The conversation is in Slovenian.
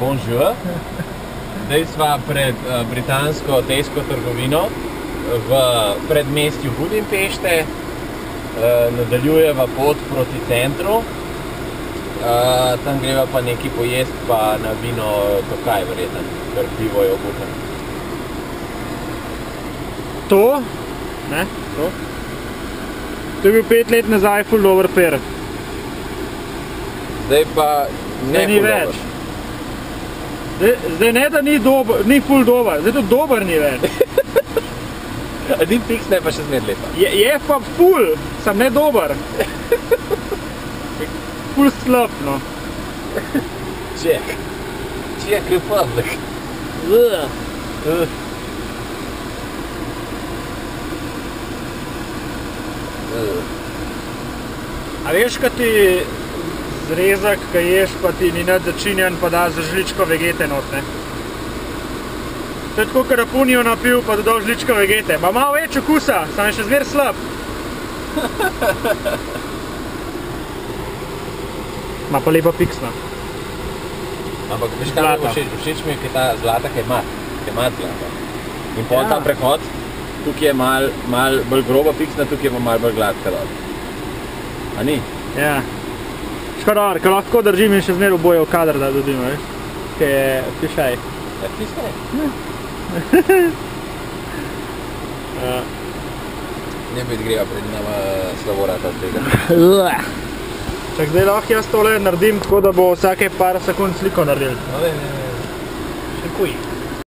Bonjour. Zdaj sva pred britansko Tesco trgovino v predmestju Budimpešte. Nadaljujeva pot proti centru. Tam greva pa nekaj pojest, pa na vino Tokaj verjetno, ker pivo je obupen. To? Ne? To? To je bil 5 let nazaj ful dober per. Zdaj pa ne ni ful več. dober. Zdaj ne, da ni ful dober, zdaj tudi dober ni več. Edin piks ne pa še zmer lepa. Je pa ful, sam ne dober. Ful slab, no. Czech Republic. A veš, kaj ti zrezek, kaj ješ, pa ti ni nič začinjen, pa da za žličko vegete not, ne? To je tako, kar rapunijo napil, pa dodal žličko vegete. Ma malo več okusa, sam je še zmer slab. Ma pa lepa piksna. Ampak veš kaj mi všeč mi je, kaj ta zlata, kaj ima zlata. In pol ta prehod, tukaj je mal bolj groba piksna, tukaj je pa mal bolj gladka dol. A ni? Ja. Škodar, ker lahko držim in še zmer oboje v kadr, da dobimo, veš? Kaj je pišaj. Ja, pišaj? Ne bi greva pred nama slavorata od tega. Čak, zdaj lahko jaz tole naredim tako, da bo vsake par sekund sliko naredil. No, ne. Še kuj.